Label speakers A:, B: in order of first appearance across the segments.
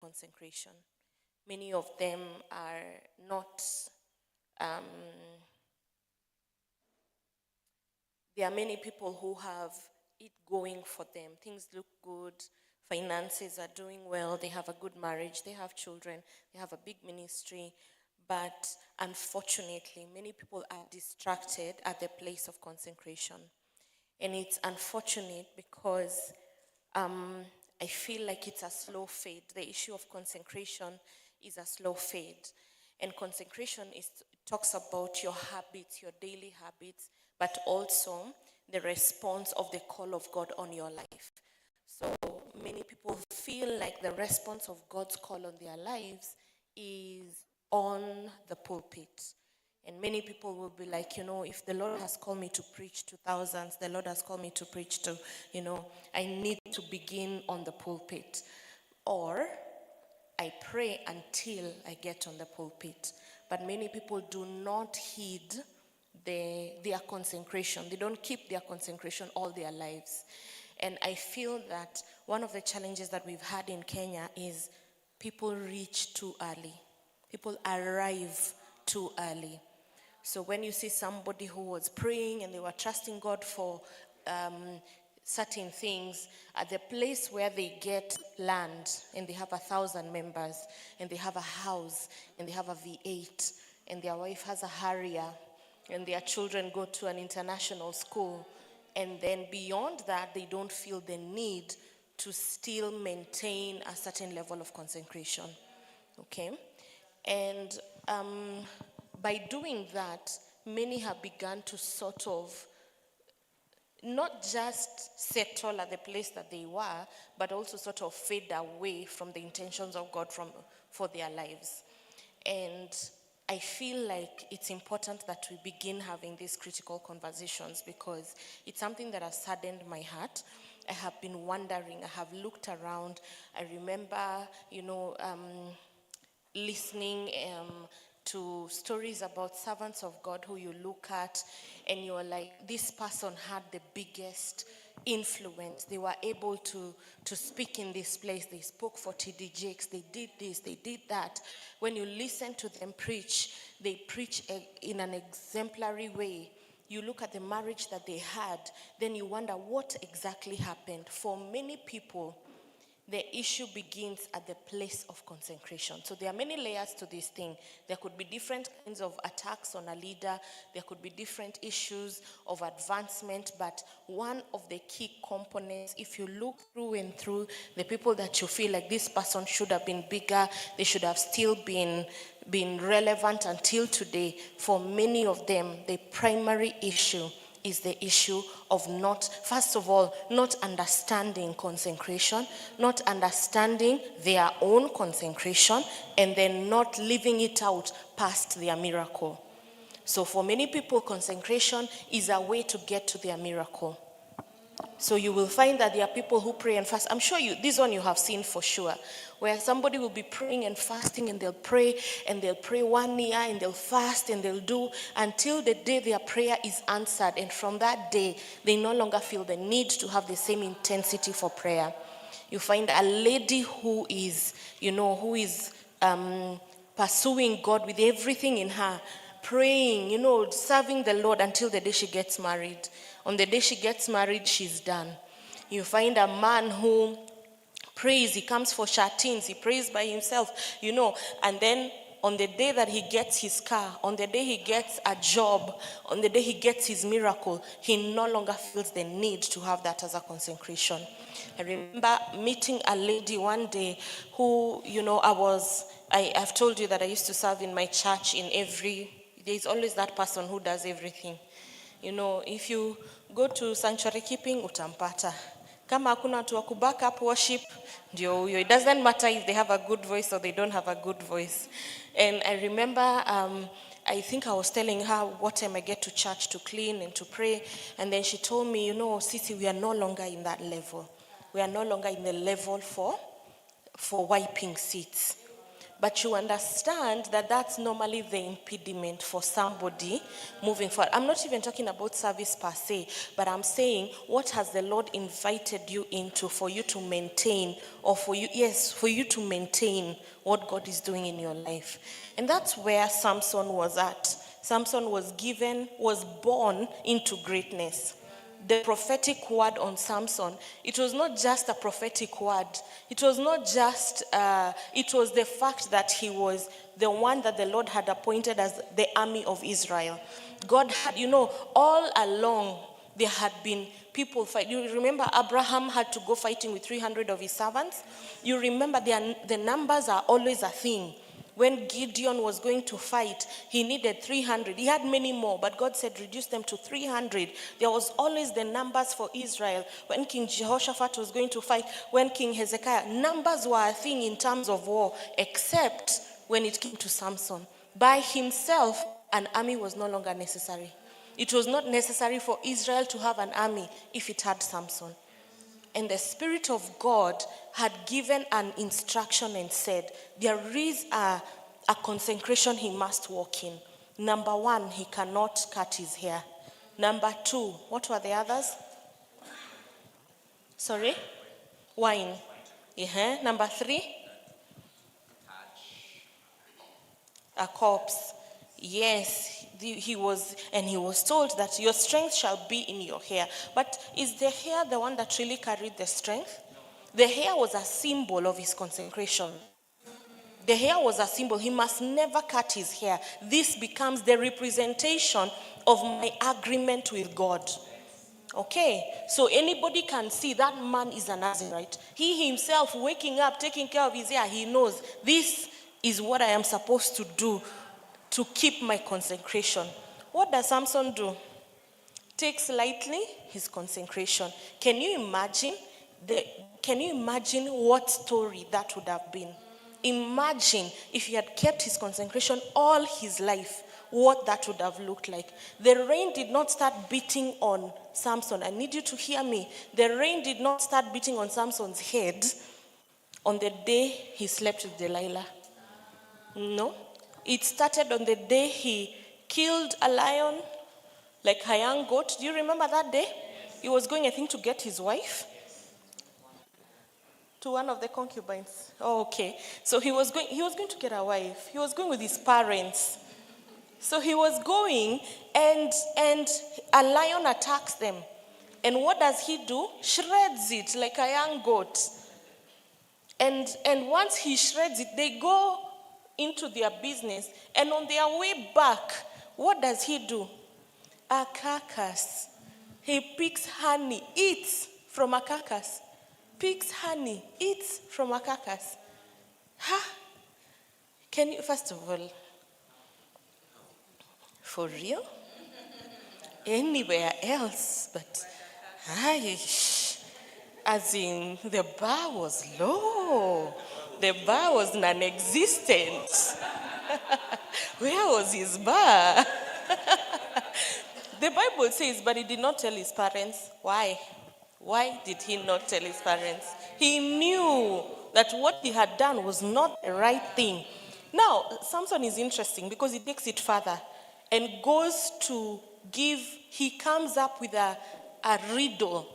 A: consecration. Many of them are not, there are many people who have it going for them. Things look good, finances are doing well, they have a good marriage, they have children, they have a big ministry, but unfortunately, many people are distracted at the place of consecration. And it's unfortunate because I feel like it's a slow fade. The issue of consecration is a slow fade. And consecration talks about your habits, your daily habits, but also the response of the call of God on your life. So many people feel like the response of God's call on their lives is on the pulpit. And many people will be like, if the Lord has called me to preach to thousands, the Lord has called me to preach to, I need to begin on the pulpit. Or I pray until I get on the pulpit. But many people do not heed their consecration. They don't keep their consecration all their lives. And I feel that one of the challenges that we've had in Kenya is people reach too early. People arrive too early. So when you see somebody who was praying and they were trusting God for certain things, at the place where they get land and they have 1,000 members and they have a house and they have a V8 and their wife has a Harrier and their children go to an international school, and then beyond that they don't feel the need to still maintain a certain level of consecration. Okay? And by doing that, many have begun to sort of not just settle at the place that they were, but also sort of fade away from the intentions of God for their lives. And I feel like it's important that we begin having these critical conversations because it's something that has saddened my heart. I have been wondering, I have looked around. I remember, listening to stories about servants of God who you look at and you're like, this person had the biggest influence. They were able to speak in this place. They spoke for TD Jakes. They did this, they did that. When you listen to them preach, they preach in an exemplary way. You look at the marriage that they had, then you wonder what exactly happened. For many people, the issue begins at the place of consecration. So there are many layers to this thing. There could be different kinds of attacks on a leader. There could be different issues of advancement. But one of the key components, if you look through and through the people that you feel like this person should have been bigger, they should have still been relevant until today, for many of them, the primary issue is the issue of first of all, not understanding consecration, not understanding their own consecration, and then not living it out past their miracle. So for many people, consecration is a way to get to their miracle. So you will find that there are people who pray and fast. I'm sure this one you have seen for sure, where somebody will be praying and fasting and they'll pray 1 year and they'll fast and they'll do until the day their prayer is answered. And from that day, they no longer feel the need to have the same intensity for prayer. You find a lady who is pursuing God with everything in her, praying, serving the Lord until the day she gets married. On the day she gets married, she's done. You find a man who prays, he comes for shatins, he prays by himself, and then on the day that he gets his car, on the day he gets a job, on the day he gets his miracle, he no longer feels the need to have that as a consecration. I remember meeting a lady one day who, I've told you that I used to serve in my church there's always that person who does everything. If you go to sanctuary keeping, utampata. Kama hakuna watu wa kuback up worship, ndio huyo. It doesn't matter if they have a good voice or they don't have a good voice. And I remember, I think I was telling her what time I get to church to clean and to pray. And then she told me, Sisi, we are no longer in that level. We are no longer in the level for wiping seats. But you understand that that's normally the impediment for somebody moving forward. I'm not even talking about service per se, but I'm saying, what has the Lord invited you into for you to maintain, or for you to maintain what God is doing in your life? And that's where Samson was at. Samson was born into greatness. The prophetic word on Samson, it was not just a prophetic word. It was not just, it was the fact that he was the one that the Lord had appointed as the army of Israel. God had, all along there had been people fight. You remember Abraham had to go fighting with 300 of his servants? You remember the numbers are always a thing. When Gideon was going to fight, he needed 300. He had many more, but God said, reduce them to 300. There was always the numbers for Israel. When King Jehoshaphat was going to fight, when King Hezekiah, numbers were a thing in terms of war, except when it came to Samson. By himself, an army was no longer necessary. It was not necessary for Israel to have an army if it had Samson. And the Spirit of God had given an instruction and said, there is a consecration he must walk in. Number one, he cannot cut his hair. Number two, what were the others? Sorry? Wine. Uh-huh. Number three? A corpse. Yes, he was told that your strength shall be in your hair. But is the hair the one that really carried the strength? The hair was a symbol of his consecration. The hair was a symbol. He must never cut his hair. This becomes the representation of my agreement with God. Okay, so anybody can see that man is an Nazirite. He himself waking up, taking care of his hair, he knows this is what I am supposed to do to keep my consecration. What does Samson do? Takes lightly his consecration. Can you imagine what story that would have been? Imagine if he had kept his consecration all his life, what that would have looked like. The rain did not start beating on Samson. I need you to hear me. The rain did not start beating on Samson's head on the day he slept with Delilah. No. It started on the day he killed a lion, like a young goat. Do you remember that day? He was going, I think, to get his wife. To one of the concubines. Oh, okay. So he was going to get a wife. He was going with his parents. So he was going, and a lion attacks them. And what does he do? Shreds it like a young goat. And once he shreds it, they go into their business. And on their way back, what does he do? A carcass. He picks honey, eats from a carcass. Picks honey, eats from a carcass. Huh? Can you, first of all, for real? Anywhere else, but as in, the bar was low. The bar was non-existent. Where was his bar? The Bible says, but he did not tell his parents. Why? Why did he not tell his parents? He knew that what he had done was not the right thing. Now, Samson is interesting because he takes it further and goes to he comes up with a riddle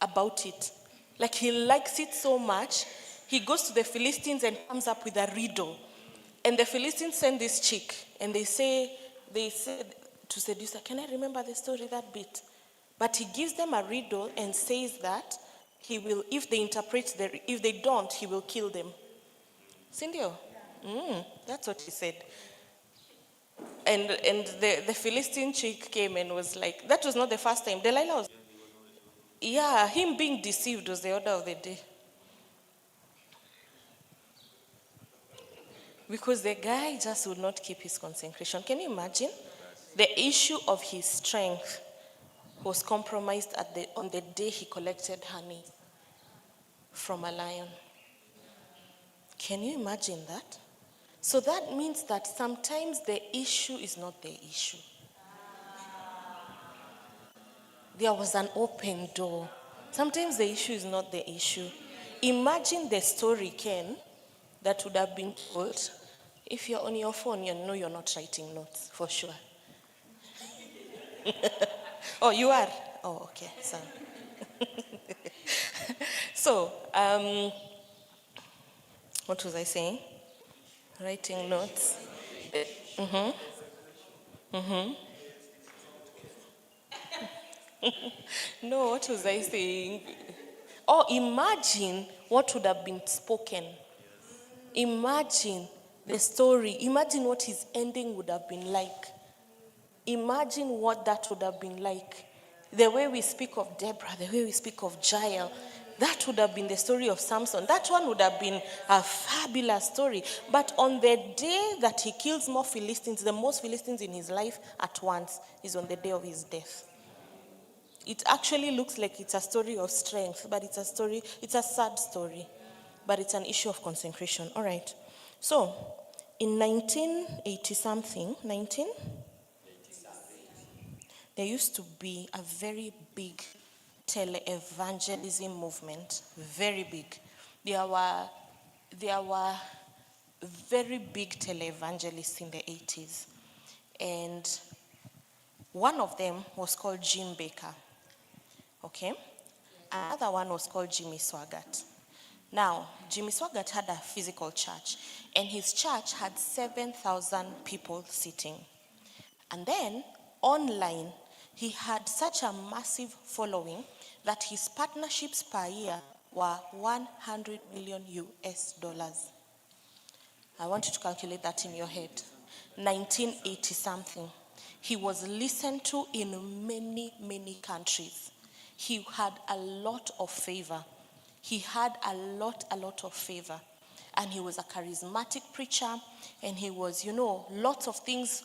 A: about it. Like he likes it so much, he goes to the Philistines and comes up with a riddle. And the Philistines send this chick and they said to seduce her, can I remember the story that bit? But he gives them a riddle and says that he will, if they don't, he will kill them. Cindy, that's what he said. And the Philistine chick came and was like, that was not the first time. Delilah was, him being deceived was the order of the day. Because the guy just would not keep his consecration. Can you imagine? The issue of his strength was compromised on the day he collected honey from a lion. Can you imagine that? So that means that sometimes the issue is not the issue. There was an open door. Sometimes the issue is not the issue. Imagine the story, Ken, that would have been told, if you're on your phone, you know you're not writing notes, for sure. Oh, you are? Oh, okay. So, what was I saying? Writing notes. No, what was I saying? Oh, imagine what would have been spoken. Imagine the story. Imagine what his ending would have been like. Imagine what that would have been like. The way we speak of Deborah, the way we speak of Jael, that would have been the story of Samson. That one would have been a fabulous story. But on the day that he kills more Philistines, the most Philistines in his life at once, is on the day of his death. It actually looks like it's a story of strength, but it's a sad story. But it's an issue of consecration. All right. So, in 1980 something, there used to be a very big tele-evangelism movement, very big. There were very big tele-evangelists in the 80s. And one of them was called Jim Baker. Okay? Another one was called Jimmy Swaggart. Now, Jimmy Swaggart had a physical church, and his church had 7,000 people sitting. And then, online, he had such a massive following that his partnerships per year were 100 million US dollars. I want you to calculate that in your head. 1980 something. He was listened to in many, many countries. He had a lot of favor. He had a lot of favor. And he was a charismatic preacher, and he was, lots of things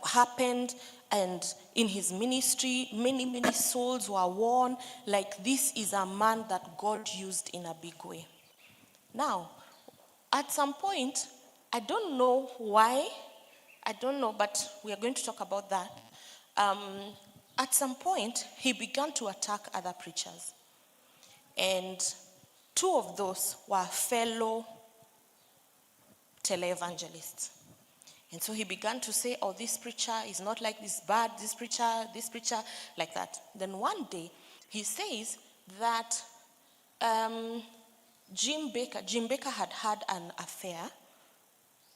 A: happened, and in his ministry, many, many souls were won. Like, this is a man that God used in a big way. Now, at some point, I don't know why, but we are going to talk about that. At some point, he began to attack other preachers. And two of those were fellow televangelists. And so he began to say, oh, this preacher is not like this bad, this preacher, like that. Then one day, he says that Jim Baker had an affair,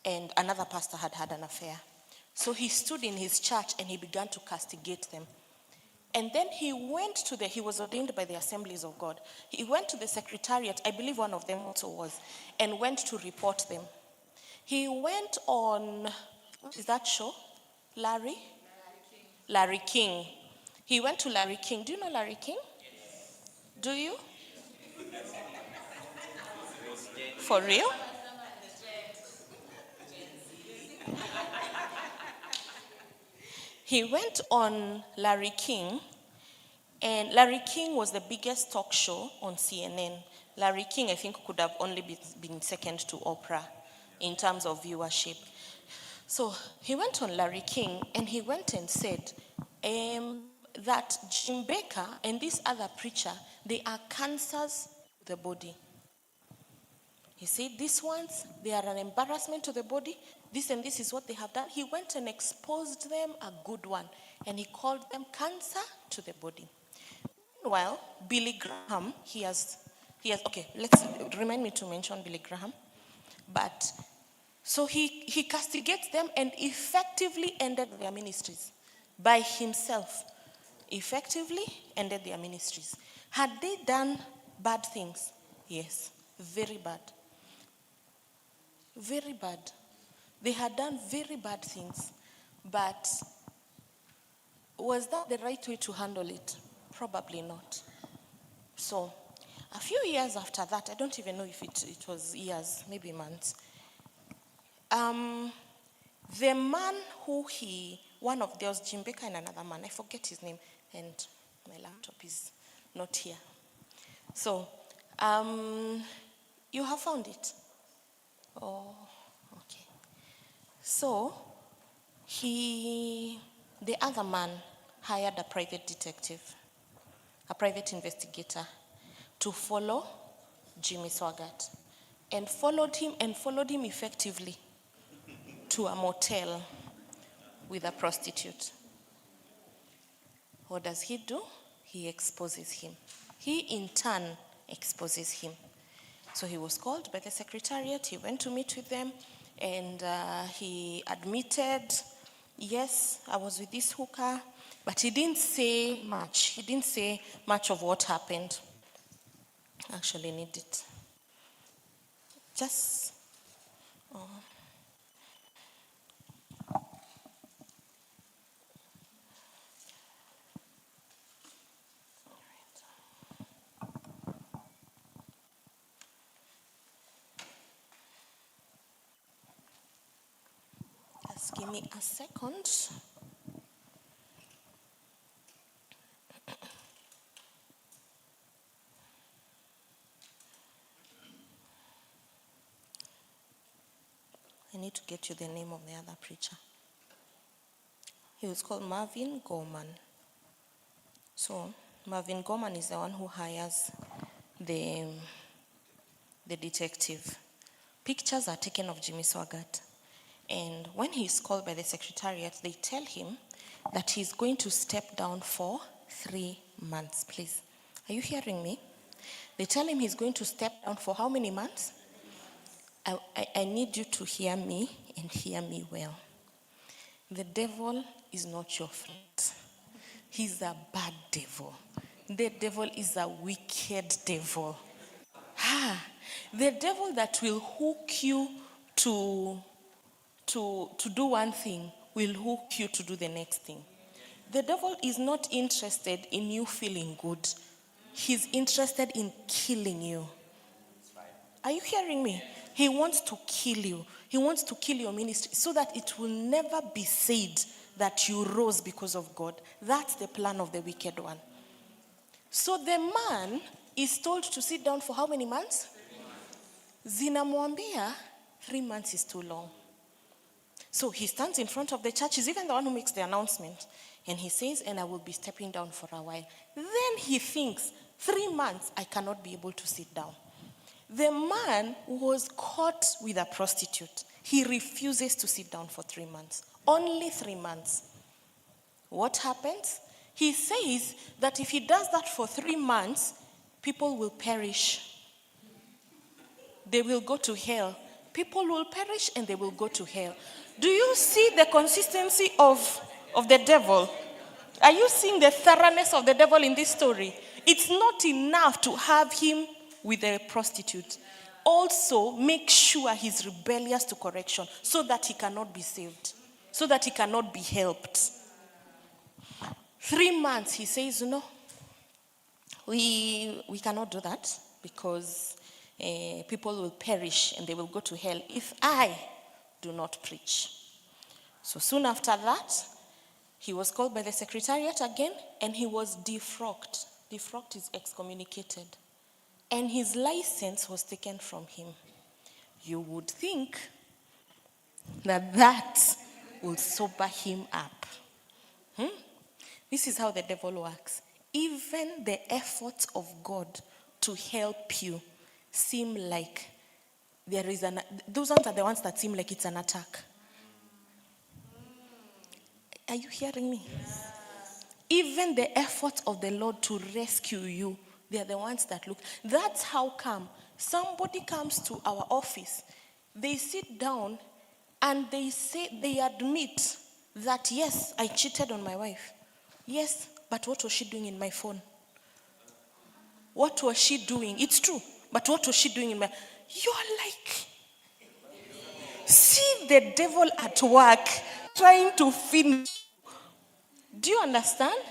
A: and another pastor had an affair. So he stood in his church and he began to castigate them. And then he was ordained by the Assemblies of God. He went to the secretariat, I believe one of them also was, and went to report them. He went on, what is that show? Larry King. He went to Larry King. Do you know Larry King? Do you? For real? He went on Larry King, and Larry King was the biggest talk show on CNN. Larry King, I think, could have only been second to Oprah in terms of viewership. So he went on Larry King, and he went and said that Jim Baker and this other preacher, they are cancers to the body. He said, these ones, they are an embarrassment to the body. This and this is what they have done. He went and exposed them a good one, and he called them cancer to the body. Meanwhile, Billy Graham, okay, remind me to mention Billy Graham. But, so he castigates them and effectively ended their ministries by himself. Effectively ended their ministries. Had they done bad things? Yes, very bad. Very bad. They had done very bad things. But was that the right way to handle it? Probably not. So, a few years after that, I don't even know if it was years, maybe months, the man one of those, Jim Baker and another man, I forget his name, and my laptop is not here. So, you have found it? Oh, okay. So, the other man hired a private detective, a private investigator, to follow Jimmy Swaggart. and followed him effectively to a motel with a prostitute. What does he do? He exposes him. He in turn exposes him. So he was called by the secretariat. He went to meet with them, and he admitted, yes, I was with this hooker, but he didn't say much. He didn't say much of what happened. Actually need it. Just, just give me a second. I need to get you the name of the other preacher. He was called Marvin Gorman. So Marvin Gorman is the one who hires the detective. Pictures are taken of Jimmy Swaggart. And when he's called by the secretariat, they tell him that he's going to step down for 3 months. Please, are you hearing me? They tell him he's going to step down for how many months? I need you to hear me and hear me well. The devil is not your friend. He's a bad devil. The devil is a wicked devil. The devil that will hook you to do one thing will hook you to do the next thing. The devil is not interested in you feeling good. He's interested in killing you. Are you hearing me? He wants to kill you. He wants to kill your ministry so that it will never be said that you rose because of God. That's the plan of the wicked one. So the man is told to sit down for how many months? Zinamwambia, 3 months is too long. So he stands in front of the church. He's even the one who makes the announcement. And he says, and I will be stepping down for a while. Then he thinks, 3 months, I cannot be able to sit down. The man was caught with a prostitute. He refuses to sit down for 3 months. Only 3 months. What happens? He says that if he does that for 3 months, people will perish. They will go to hell. People will perish and they will go to hell. Do you see the consistency of the devil? Are you seeing the thoroughness of the devil in this story? It's not enough to have him with a prostitute. Also, make sure he's rebellious to correction so that he cannot be saved, so that he cannot be helped. 3 months, he says, no, we cannot do that because people will perish and they will go to hell if I do not preach. So soon after that, he was called by the secretariat again and he was defrocked. Defrocked is excommunicated. And his license was taken from him. You would think that will sober him up. This is how the devil works. Even the efforts of God to help you seem like there is those ones are the ones that seem like it's an attack. Are you hearing me? Yes. Even the efforts of the Lord to rescue you, they are the ones that look. That's how come somebody comes to our office, they sit down and they admit that, yes, I cheated on my wife. Yes, but what was she doing in my phone? What was she doing? It's true, but what was she doing in my... You're like, see the devil at work trying to finish. Do you understand?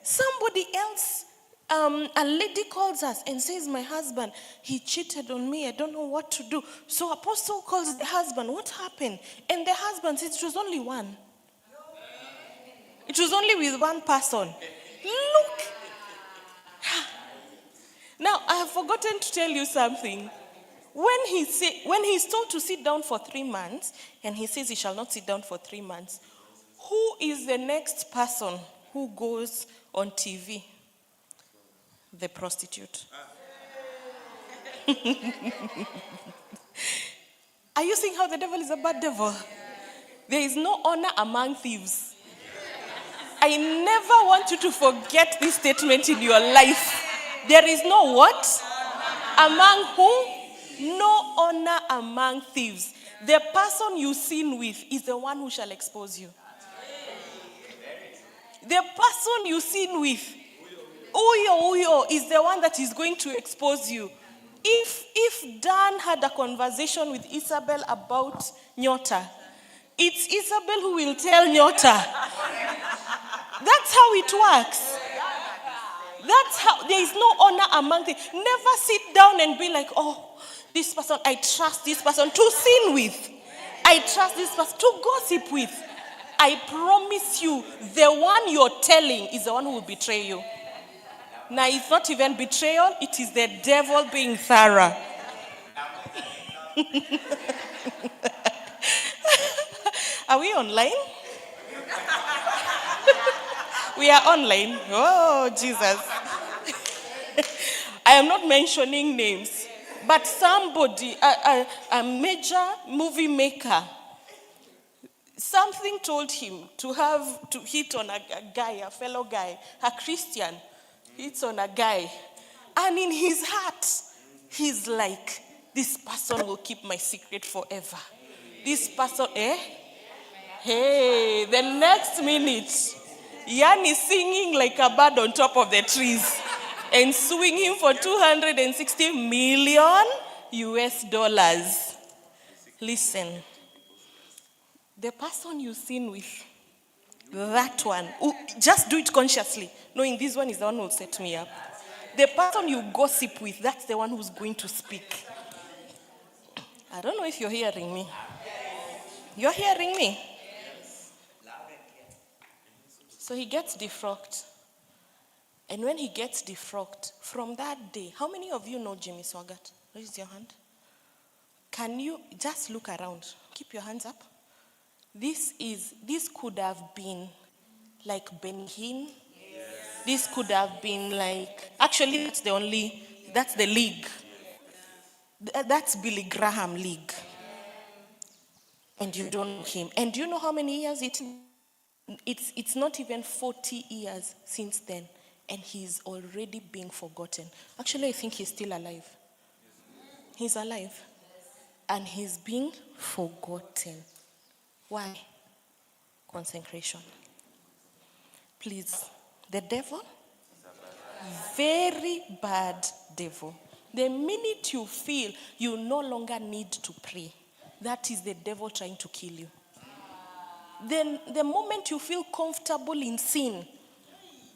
A: Somebody else, a lady calls us and says, my husband, he cheated on me. I don't know what to do. So Apostle calls the husband. What happened? And the husband says, it was only one. It was only with one person. Look. Now, I have forgotten to tell you something. When he's told to sit down for 3 months, and he says he shall not sit down for 3 months, who is the next person who goes on TV? The prostitute. Are you seeing how the devil is a bad devil? There is no honor among thieves. I never want you to forget this statement in your life. There is no what? Among who? No honor among thieves. The person you sin with is the one who shall expose you. The person you sin with, Uyo, is the one that is going to expose you. If Dan had a conversation with Isabel about Nyota, it's Isabel who will tell Nyota. That's how it works. That's how, there is no honor among them. Never sit down and be like, oh, this person, I trust this person to sin with. I trust this person to gossip with. I promise you, the one you're telling is the one who will betray you. Now, it's not even betrayal, it is the devil being thorough. Are we online? We are online. Oh, Jesus. I am not mentioning names, but somebody, a major movie maker, something told him to hit on a guy, a fellow guy, a Christian, hits on a guy. And in his heart, he's like, this person will keep my secret forever. This person, Hey, the next minute, Yan is singing like a bird on top of the trees and suing him for $260 million US. Listen, the person you sin with, that one, just do it consciously, knowing this one is the one who will set me up. The person you gossip with, that's the one who's going to speak. I don't know if you're hearing me. You're hearing me? So he gets defrocked. And when he gets defrocked, from that day, how many of you know Jimmy Swaggart? Raise your hand. Can you just look around? Keep your hands up. This could have been like Benny Hinn. Yes. This could have been like, actually that's the league. That's Billy Graham League. And you don't know him. And do you know how many years it's not even 40 years since then. And he's already being forgotten. Actually, I think he's still alive. He's alive. And he's being forgotten. Why? Consecration. Please. The devil? Very bad devil. The minute you feel you no longer need to pray, that is the devil trying to kill you. Then the moment you feel comfortable in sin,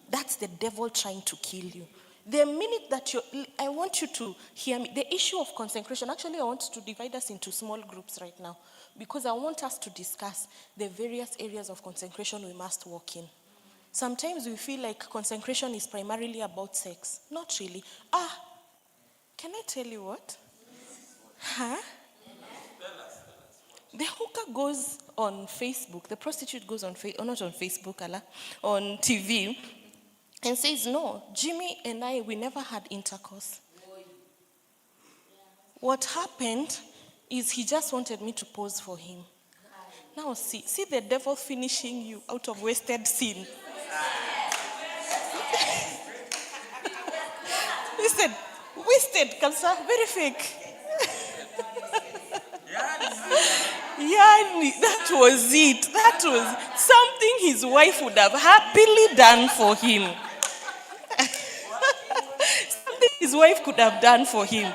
A: that's the devil trying to kill you. The minute that I want you to hear me. The issue of consecration, actually I want to divide us into small groups right now because I want us to discuss the various areas of consecration we must walk in. Sometimes we feel like consecration is primarily about sex. Not really. Can I tell you what? The hooker goes on Facebook, the prostitute goes on not on Facebook, on TV, and says, no, Jimmy and I, we never had intercourse. What happened is he just wanted me to pose for him. Now see the devil finishing you out of wasted sin. Listen, wasted, Kamsa, very fake. Yeah, that was it. That was something his wife would have happily done for him. Something his wife could have done for him.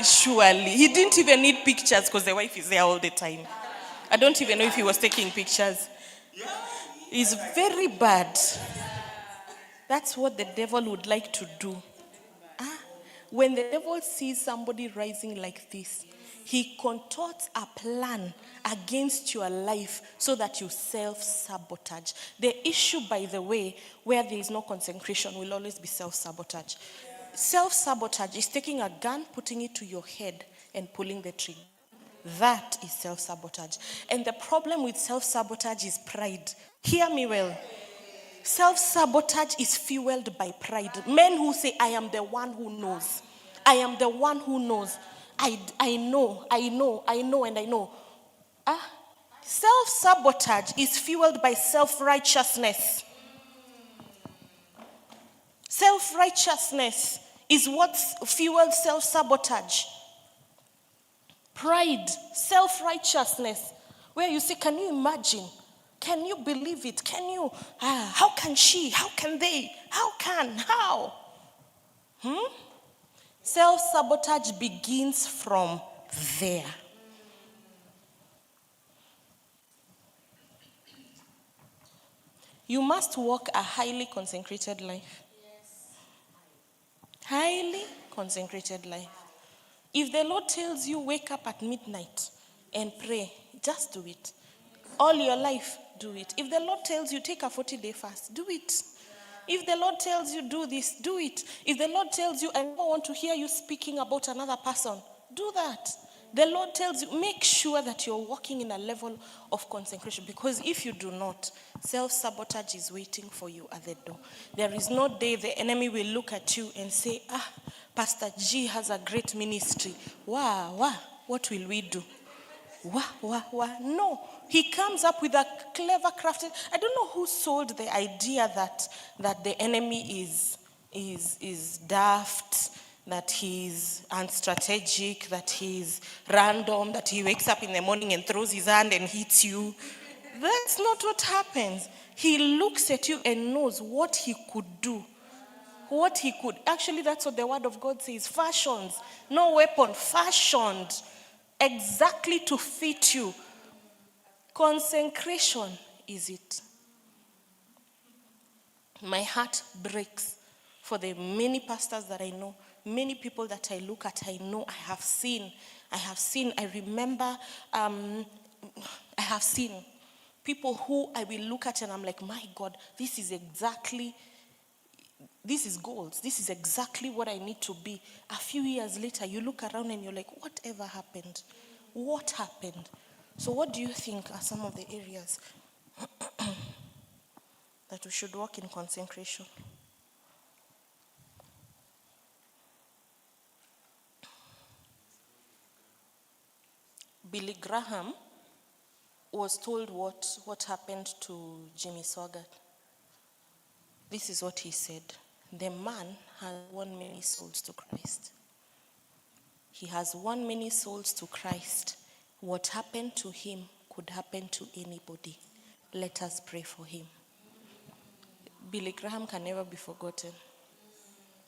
A: Surely. He didn't even need pictures because the wife is there all the time. I don't even know if he was taking pictures. It's very bad. That's what the devil would like to do. When the devil sees somebody rising like this, he contorts a plan against your life so that you self-sabotage. The issue, by the way, where there is no consecration will always be self-sabotage. Self-sabotage is taking a gun, putting it to your head, and pulling the trigger. That is self-sabotage. And the problem with self-sabotage is pride. Hear me well. Self-sabotage is fueled by pride. Men who say, I am the one who knows. I am the one who knows. I know, and I know. Self-sabotage is fueled by self-righteousness. Self-righteousness is what fuels self-sabotage. Pride, self-righteousness, where you say, can you imagine? Can you believe it? Can you? How can she? How can they? How? Self-sabotage begins from there. You must walk a highly consecrated life. Highly consecrated life. If the Lord tells you wake up at midnight and pray, just do it. All your life, do it. If the Lord tells you take a 40-day fast, do it. If the Lord tells you do this, do it. If the Lord tells you, I don't want to hear you speaking about another person, do that. The Lord tells you, make sure that you're walking in a level of consecration, because if you do not, self-sabotage is waiting for you at the door. There is no day the enemy will look at you and say, Pastor G has a great ministry. Wow, what will we do? No. He comes up with a clever crafted. I don't know who sold the idea that the enemy is daft, that he's unstrategic, that he's random, that he wakes up in the morning and throws his hand and hits you. That's not what happens. He looks at you and knows what he could do. Actually, that's what the word of God says. Fashions. No weapon. Fashioned exactly to fit you. Consecration is it. My heart breaks for the many pastors that I know, many people that I look at, I know, I have seen, I remember, I have seen people who I will look at and I'm like, my God, this is gold. This is exactly what I need to be. A few years later, you look around and you're like, whatever happened? What happened? So what do you think are some of the areas that we should walk in consecration? Billy Graham was told what happened to Jimmy Swaggart. This is what he said. The man has won many souls to Christ. He has won many souls to Christ. What happened to him could happen to anybody. Let us pray for him. Billy Graham can never be forgotten.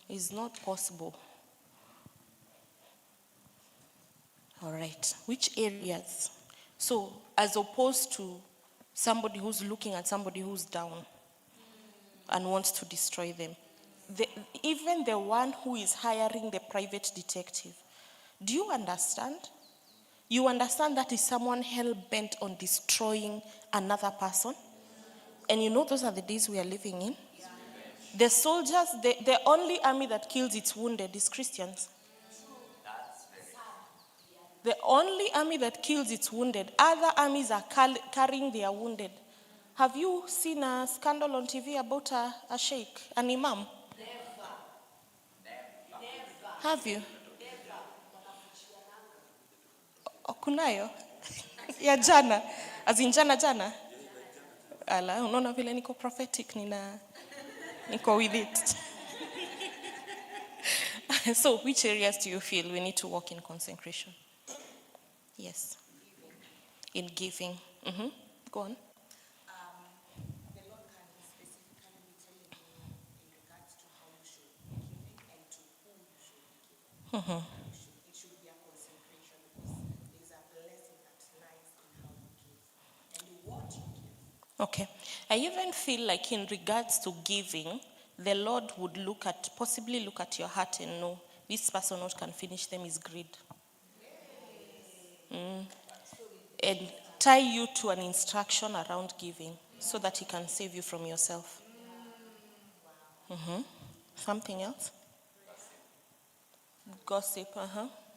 A: It's not possible. All right. Which areas? So, as opposed to somebody who's looking at somebody who's down and wants to destroy them, even the one who is hiring the private detective, do you understand? You understand that is someone hell-bent on destroying another person? And you know those are the days we are living in? The soldiers, the only army that kills its wounded is Christians. The only army that kills its wounded, other armies are carrying their wounded. Have you seen a scandal on TV about a sheikh, an imam? Never. Have you? Kunayo? Ya jana? As in jana? Ala, unaona vile niko prophetic, niko with it. So, which areas do you feel we need to walk in consecration? Yes. In giving. Mm-hmm. Go on.
B: The Lord can specifically be telling you in regards to how you should be giving and to who you should be giving.
A: Mm-hmm.
B: It should be a consecration because there's a blessing that lies in how you give and what you give.
A: Okay. I even feel like in regards to giving, the Lord would possibly look at your heart and know this person what can finish them is greed. And tie you to an instruction around giving so that he can save you from yourself. Mm-hmm. Something else? Gossip.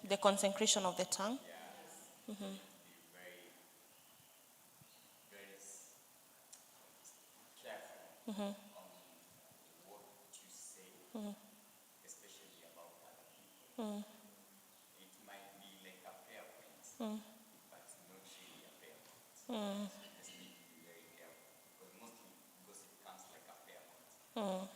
A: The consecration of the tongue. Mm-hmm. Mm-hmm.
C: What you say, especially about other people. It might be but not really a pair point. Just need to be very careful because mostly gossip comes like a pair point.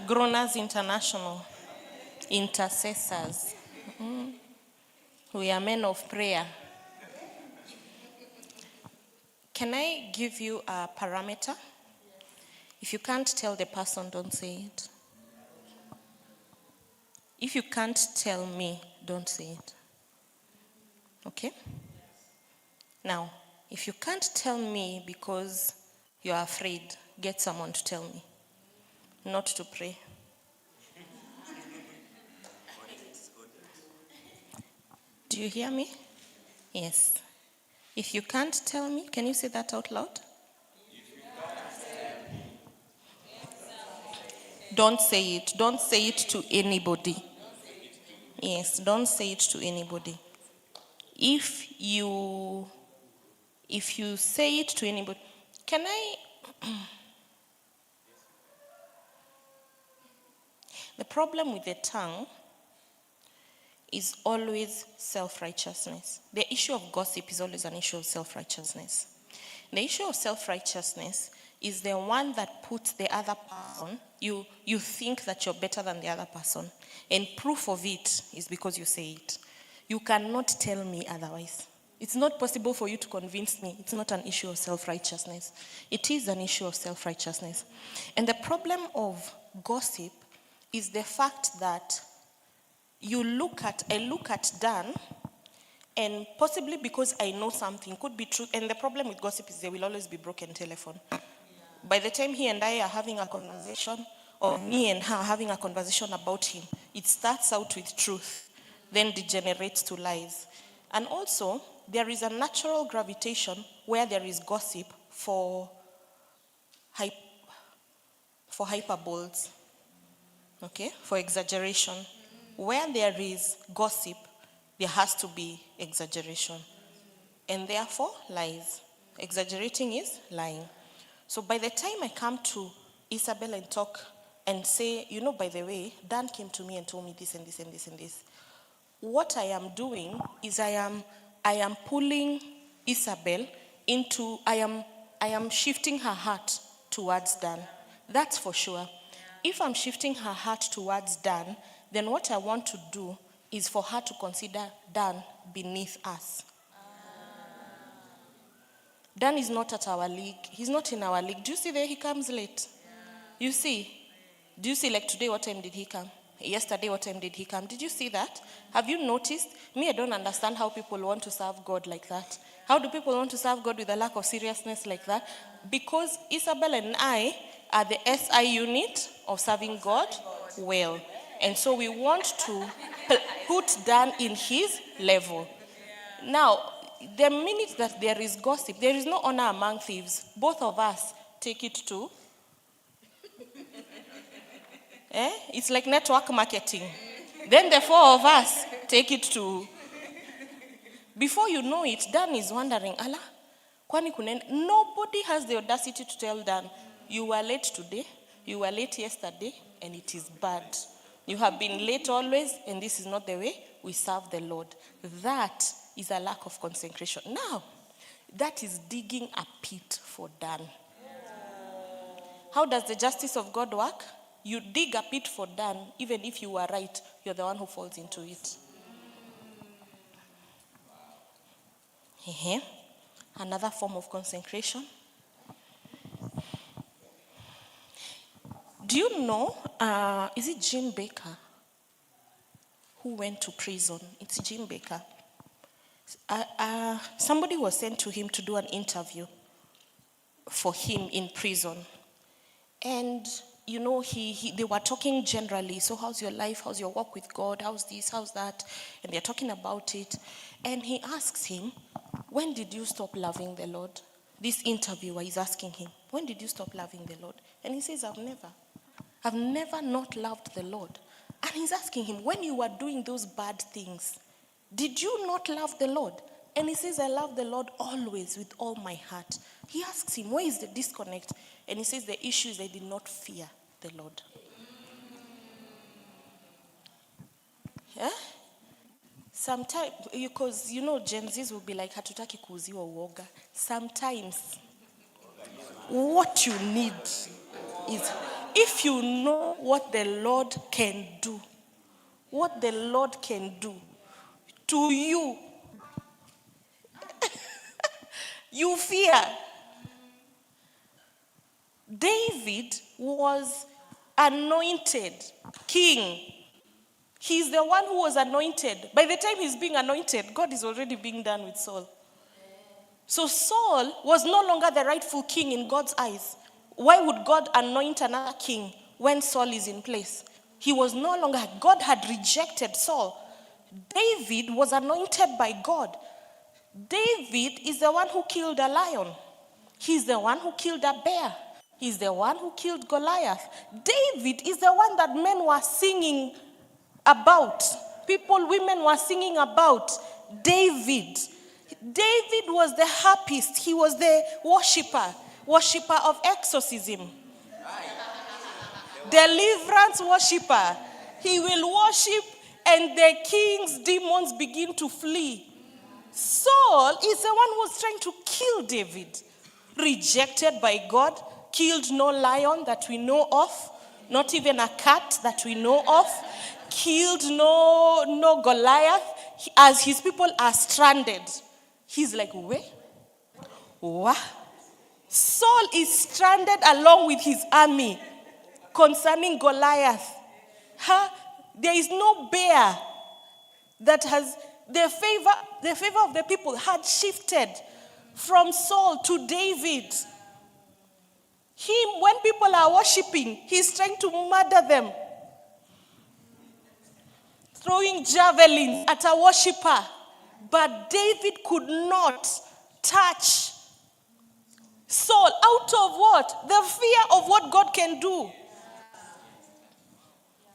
A: Growners International, intercessors. We are men of prayer. Can I give you a parameter? If you can't tell the person, don't say it. If you can't tell me, don't say it. Okay? Now, if you can't tell me because you're afraid, get someone to tell me, not to pray. Do you hear me? Yes. If you can't tell me, can you say that out loud? Don't say it. Don't say it to anybody. Yes, don't say it to anybody. If you say it to anybody, can I? The problem with the tongue is always self-righteousness. The issue of gossip is always an issue of self-righteousness. The issue of self-righteousness is the one that puts the other person, you think that you're better than the other person. And proof of it is because you say it. You cannot tell me otherwise. It's not possible for you to convince me. It's not an issue of self-righteousness. It is an issue of self-righteousness. And the problem of gossip is the fact that I look at Dan, and possibly because I know something, could be true. And the problem with gossip is there will always be broken telephone. By the time he and I are having a conversation, or me and her are having a conversation about him, it starts out with truth, then degenerates to lies. And also, there is a natural gravitation where there is gossip for hyperboles, okay, for exaggeration. Where there is gossip, there has to be exaggeration. And therefore, lies. Exaggerating is lying. So by the time I come to Isabel and talk and say, by the way, Dan came to me and told me this and this and this and this. What I am doing is I am pulling Isabel into, I am shifting her heart towards Dan. That's for sure. If I'm shifting her heart towards Dan, then what I want to do is for her to consider Dan beneath us. Dan is not at our league. He's not in our league. Do you see there he comes late? You see? Do you see like today what time did he come? Yesterday what time did he come? Did you see that? Have you noticed? Me, I don't understand how people want to serve God like that. How do people want to serve God with a lack of seriousness like that? Because Isabel and I are the SI unit of serving God well. And so we want to put Dan in his level. Now, the minute that there is gossip, there is no honor among thieves. Both of us take it to. It's like network marketing. Then the four of us take it to. Before you know it, Dan is wondering, Allah, kwani kunenda? Nobody has the audacity to tell Dan, you were late today, you were late yesterday, and it is bad. You have been late always, and this is not the way we serve the Lord. That is a lack of consecration. Now, that is digging a pit for Dan. How does the justice of God work? You dig a pit for Dan, even if you are right, you're the one who falls into it. Another form of consecration. Do you know, is it Jim Baker who went to prison? It's Jim Baker. Somebody was sent to him to do an interview for him in prison. And, they were talking generally. So how's your life? How's your walk with God? How's this? How's that? And they're talking about it. And he asks him, when did you stop loving the Lord? This interviewer is asking him, when did you stop loving the Lord? And he says, I've never not loved the Lord. And he's asking him, when you were doing those bad things, did you not love the Lord? And he says, I love the Lord always with all my heart. He asks him, where is the disconnect? And he says, the issue is I did not fear the Lord. Yeah? Sometimes, because Gen Zs will be like, hatutaki kuuziwa uoga. Sometimes, what you need is, if you know what the Lord can do, to you, you fear. David was anointed king. He's the one who was anointed. By the time he's being anointed, God is already being done with Saul. So Saul was no longer the rightful king in God's eyes. Why would God anoint another king when Saul is in place? He was no longer, God had rejected Saul. David was anointed by God. David is the one who killed a lion. He's the one who killed a bear. He's the one who killed Goliath. David is the one that men were singing about. Women were singing about. David. David was the harpist. He was the worshiper of exorcism. Deliverance worshiper. He will worship and the king's demons begin to flee. Saul is the one who was trying to kill David. Rejected by God, killed no lion that we know of, not even a cat that we know of, killed no Goliath. As his people are stranded, he's like, wait, what? Saul is stranded along with his army concerning Goliath. There is no bear that has the favor of the people had shifted from Saul to David. When people are worshiping, he's trying to murder them. Throwing javelins at a worshiper. But David could not touch Saul out of what? The fear of what God can do.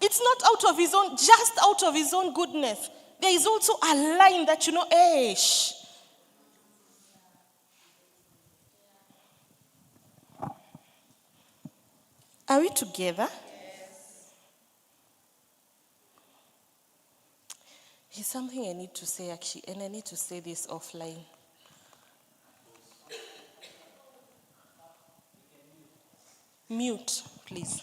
A: It's not out of his own, just out of his own goodness. There is also a line that Are we together? Yes. There's something I need to say actually, and I need to say this offline. Mute, please.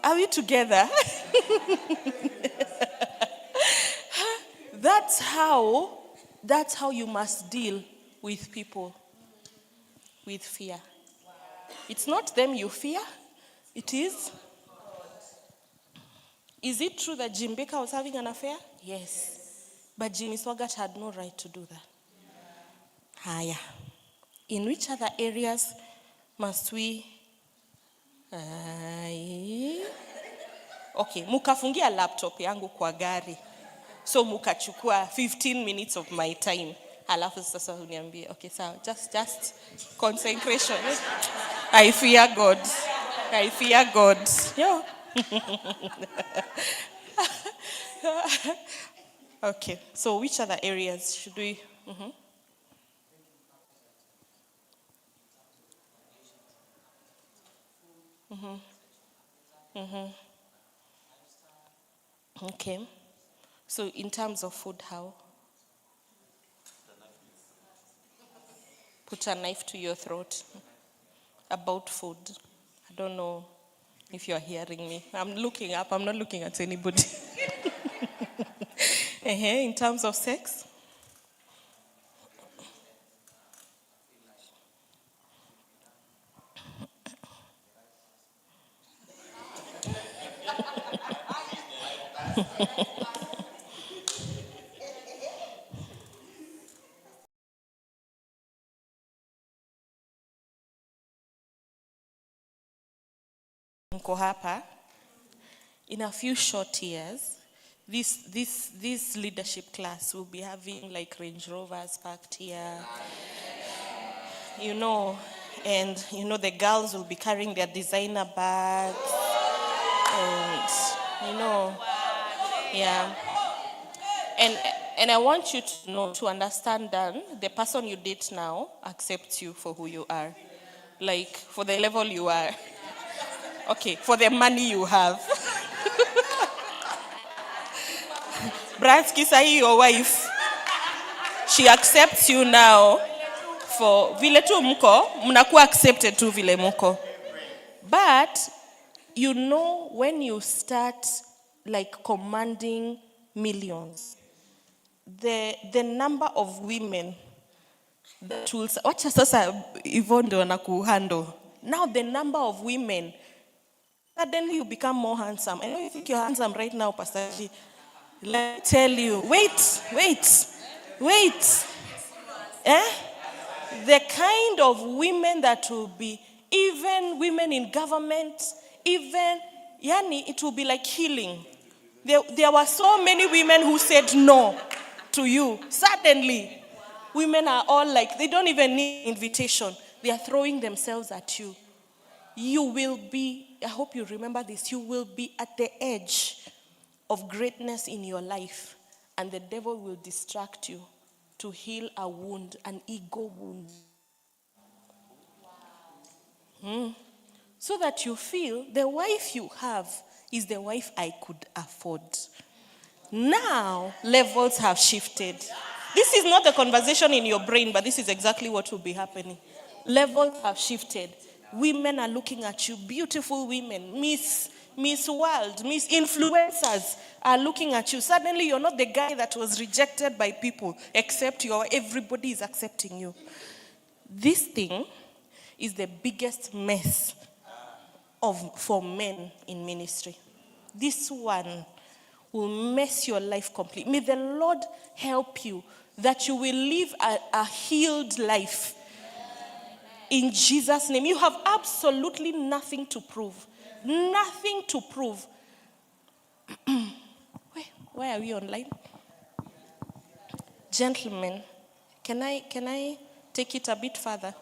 A: Are we together? That's how you must deal with people with fear. It's not them you fear, it is. Is it true that Jim Baker was having an affair? Yes. But Jimmy Swaggart had no right to do that. Haya. In which other areas must we... Okay, mukafungia laptop yangu kwa gari. So mukachukua 15 minutes of my time. Halafu sasa uniambie. Okay, so just concentration. I fear God. I fear God. Yeah. Okay, so which other areas should we... Okay. So in terms of food, how? Put a knife to your throat. About food. I don't know if you're hearing me. I'm looking up. I'm not looking at anybody. In terms of sex? Mko hapa. In a few short years, this leadership class will be having like Range Rovers parked here. You know, and the girls will be carrying their designer bags. And yeah. And I want you to know, to understand that the person you date now accepts you for who you are. Like, for the level you are. Okay, for the money you have. Bransky sahi, your wife, she accepts you now for vile tu mko, mnakuwa accepted tu vile mko. But, when you start like commanding millions, the number of women that will... Wacha sasa hivyo ndio wanakuhandle. Now the number of women, suddenly you become more handsome. I know you think you're handsome right now, Pastor G. Let me tell you. Wait. The kind of women that will be, even women in government, it will be like healing. There were so many women who said no to you. Suddenly, women are all like, they don't even need invitation. They are throwing themselves at you. You will be, I hope you remember this, you will be at the edge of greatness in your life, and the devil will distract you to heal a wound, an ego wound. So that you feel the wife you have is the wife I could afford. Now, levels have shifted. This is not a conversation in your brain, but this is exactly what will be happening. Levels have shifted. Women are looking at you, beautiful women, Miss World, Miss Influencers are looking at you. Suddenly, you're not the guy that was rejected by people, except everybody is accepting you. This thing is the biggest mess for men in ministry. This one will mess your life completely. May the Lord help you that you will live a healed life. In Jesus' name. You have absolutely nothing to prove. Nothing to prove. Why are we online? Gentlemen, can I take it a bit further?